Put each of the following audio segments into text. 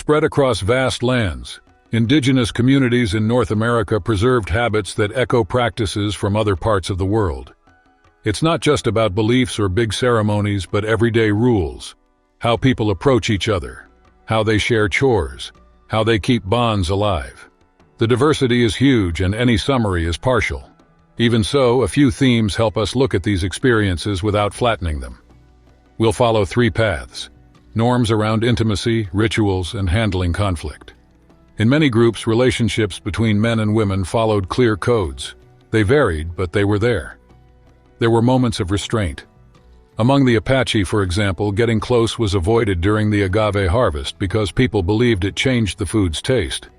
Spread across vast lands, indigenous communities in North America preserved habits that echo practices from other parts of the world. It's not just about beliefs or big ceremonies, but everyday rules. How people approach each other, how they share chores, how they keep bonds alive. The diversity is huge and any summary is partial. Even so, a few themes help us look at these experiences without flattening them. We'll follow 3 paths: norms around intimacy, rituals, and handling conflict. In many groups, relationships between men and women followed clear codes. They varied, but they were there. There were moments of restraint. Among the Apache, for example, getting close was avoided during the agave harvest because people believed it changed the food's taste.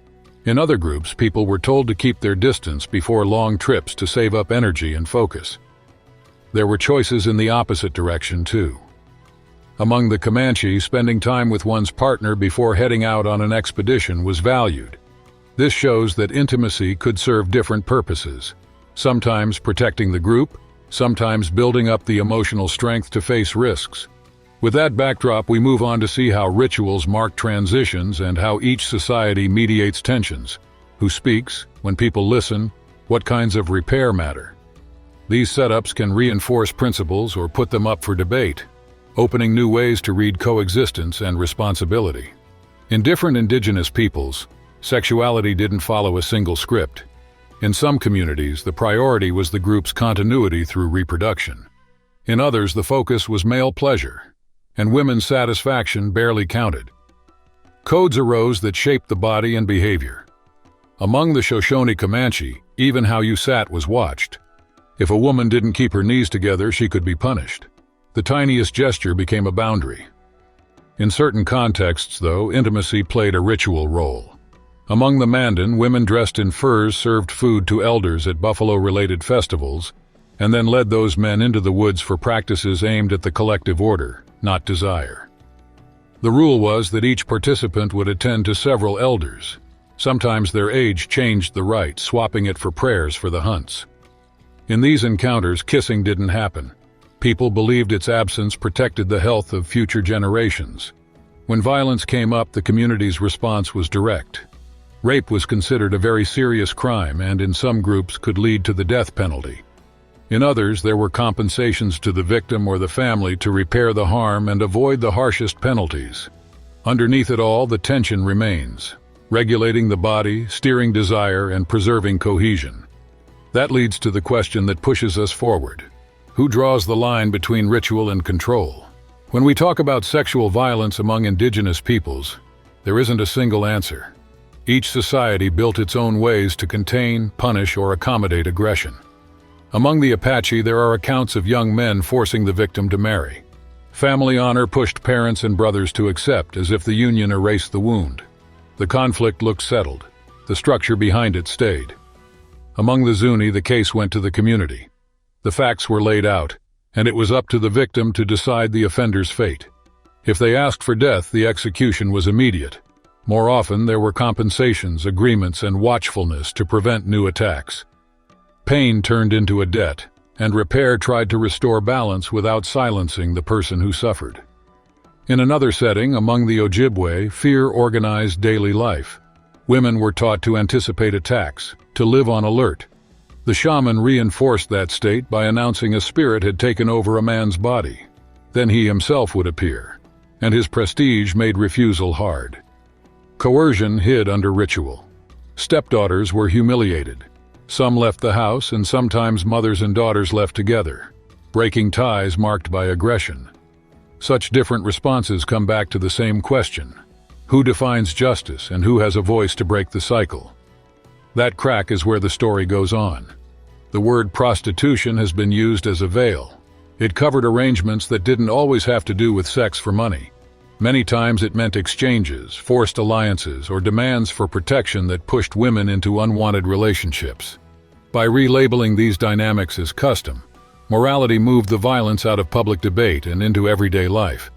In other groups, people were told to keep their distance before long trips to save up energy and focus. There were choices in the opposite direction, too. Among the Comanche, spending time with one's partner before heading out on an expedition was valued. This shows that intimacy could serve different purposes, sometimes protecting the group, sometimes building up the emotional strength to face risks. With that backdrop, we move on to see how rituals mark transitions and how each society mediates tensions. Who speaks? When people listen? What kinds of repair matter? These setups can reinforce principles or put them up for debate, opening new ways to read coexistence and responsibility. In different indigenous peoples, sexuality didn't follow a single script. In some communities, the priority was the group's continuity through reproduction. In others, the focus was male pleasure, and women's satisfaction barely counted. Codes arose that shaped the body and behavior. Among the Shoshone Comanche, even how you sat was watched. If a woman didn't keep her knees together, she could be punished. The tiniest gesture became a boundary. In certain contexts, though, intimacy played a ritual role. Among the Mandan, women dressed in furs served food to elders at buffalo-related festivals, and then led those men into the woods for practices aimed at the collective order, not desire. The rule was that each participant would attend to several elders. Sometimes their age changed the rite, swapping it for prayers for the hunts. In these encounters, kissing didn't happen. People believed its absence protected the health of future generations. When violence came up, the community's response was direct. Rape was considered a very serious crime and in some groups could lead to the death penalty. In others, there were compensations to the victim or the family to repair the harm and avoid the harshest penalties. Underneath it all, the tension remains, regulating the body, steering desire, and preserving cohesion. That leads to the question that pushes us forward. Who draws the line between ritual and control? When we talk about sexual violence among indigenous peoples, there isn't a single answer. Each society built its own ways to contain, punish, or accommodate aggression. Among the Apache, there are accounts of young men forcing the victim to marry. Family honor pushed parents and brothers to accept, as if the union erased the wound. The conflict looked settled. The structure behind it stayed. Among the Zuni, the case went to the community. The facts were laid out, and it was up to the victim to decide the offender's fate. If they asked for death, the execution was immediate. More often, there were compensations, agreements, and watchfulness to prevent new attacks. Pain turned into a debt, and repair tried to restore balance without silencing the person who suffered. In another setting, among the Ojibwe, fear organized daily life. Women were taught to anticipate attacks, to live on alert. The shaman reinforced that state by announcing a spirit had taken over a man's body. Then he himself would appear, and his prestige made refusal hard. Coercion hid under ritual. Stepdaughters were humiliated. Some left the house, and sometimes mothers and daughters left together, breaking ties marked by aggression. Such different responses come back to the same question: who defines justice and who has a voice to break the cycle? That crack is where the story goes on. The word prostitution has been used as a veil. It covered arrangements that didn't always have to do with sex for money. Many times it meant exchanges, forced alliances, or demands for protection that pushed women into unwanted relationships. By relabeling these dynamics as custom, morality moved the violence out of public debate and into everyday life.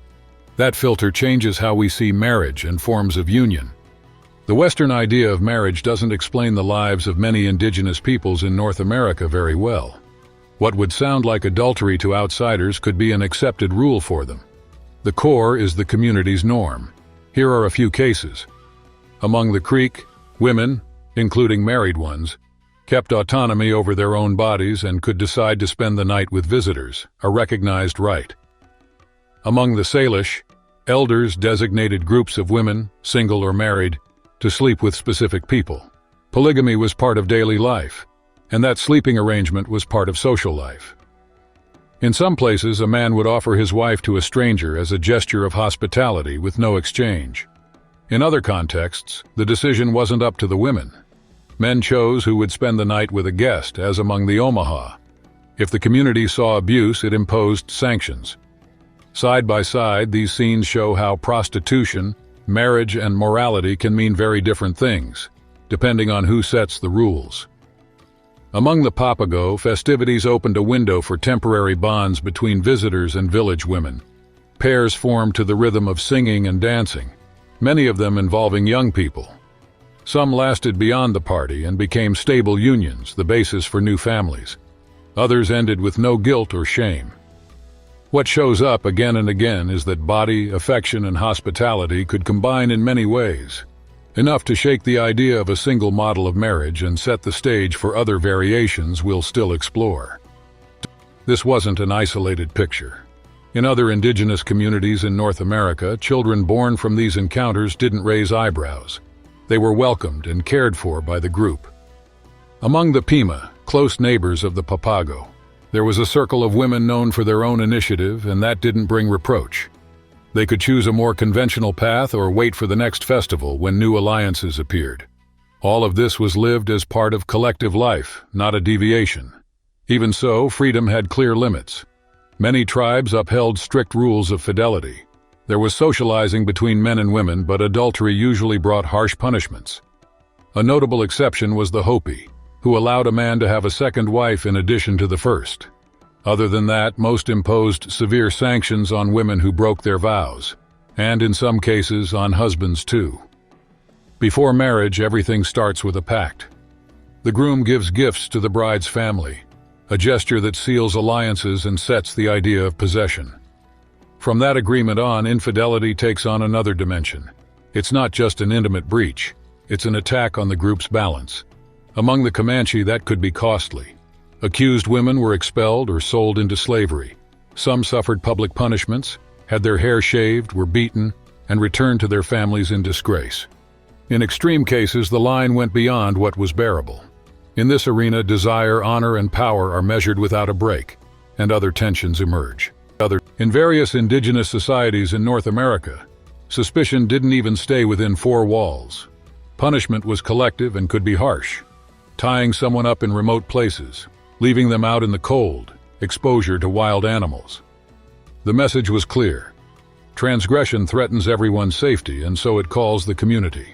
That filter changes how we see marriage and forms of union. The Western idea of marriage doesn't explain the lives of many indigenous peoples in North America very well. What would sound like adultery to outsiders could be an accepted rule for them. The core is the community's norm. Here are a few cases. Among the clic, women, including married ones, kept autonomy over their own bodies and could decide to spend the night with visitors, a recognized right. Among the Salish, elders designated groups of women, single or married, to sleep with specific people. Polygamy was part of daily life, and that sleeping arrangement was part of social life. In some places, a man would offer his wife to a stranger as a gesture of hospitality with no exchange. In other contexts, the decision wasn't up to the women. Men chose who would spend the night with a guest, as among the Omaha. If the community saw abuse, it imposed sanctions. Side by side, these scenes show how prostitution, marriage, and morality can mean very different things, depending on who sets the rules. Among the Papago, festivities opened a window for temporary bonds between visitors and village women. Pairs formed to the rhythm of singing and dancing, many of them involving young people. Some lasted beyond the party and became stable unions, the basis for new families. Others ended with no guilt or shame. What shows up again and again is that body, affection, and hospitality could combine in many ways, enough to shake the idea of a single model of marriage and set the stage for other variations we'll still explore. This wasn't an isolated picture. In other indigenous communities in North America, children born from these encounters didn't raise eyebrows. They were welcomed and cared for by the group. Among the Pima, close neighbors of the Papago, there was a circle of women known for their own initiative, and that didn't bring reproach. They could choose a more conventional path or wait for the next festival when new alliances appeared. All of this was lived as part of collective life, not a deviation. Even so, freedom had clear limits. Many tribes upheld strict rules of fidelity. There was socializing between men and women, but adultery usually brought harsh punishments. A notable exception was the Hopi, who allowed a man to have a second wife in addition to the first. Other than that, most imposed severe sanctions on women who broke their vows, and in some cases on husbands too. Before marriage, everything starts with a pact. The groom gives gifts to the bride's family, a gesture that seals alliances and sets the idea of possession. From that agreement on, infidelity takes on another dimension. It's not just an intimate breach, it's an attack on the group's balance. Among the Comanche, that could be costly. Accused women were expelled or sold into slavery. Some suffered public punishments, had their hair shaved, were beaten, and returned to their families in disgrace. In extreme cases, the line went beyond what was bearable. In this arena, desire, honor, and power are measured without a break, and other tensions emerge. In various indigenous societies in North America, suspicion didn't even stay within four walls. Punishment was collective and could be harsh. Tying someone up in remote places, leaving them out in the cold, exposure to wild animals. The message was clear. Transgression threatens everyone's safety, and so it calls the community.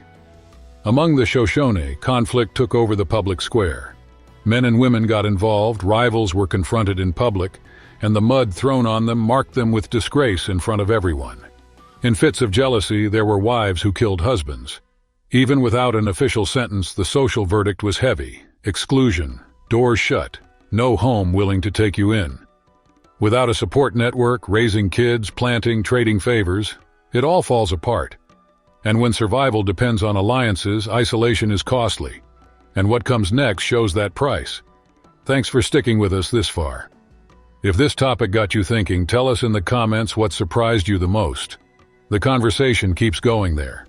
Among the Shoshone, conflict took over the public square. Men and women got involved, rivals were confronted in public, and the mud thrown on them marked them with disgrace in front of everyone. In fits of jealousy, there were wives who killed husbands. Even without an official sentence, the social verdict was heavy: exclusion, doors shut, no home willing to take you in. Without a support network, raising kids, planting, trading favors, it all falls apart. And when survival depends on alliances, isolation is costly. And what comes next shows that price. Thanks for sticking with us this far. If this topic got you thinking, tell us in the comments what surprised you the most. The conversation keeps going there.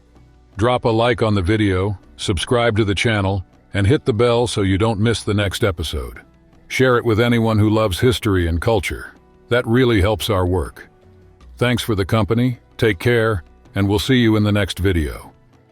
Drop a like on the video, subscribe to the channel, and hit the bell so you don't miss the next episode. Share it with anyone who loves history and culture. That really helps our work. Thanks for the company, take care, and we'll see you in the next video.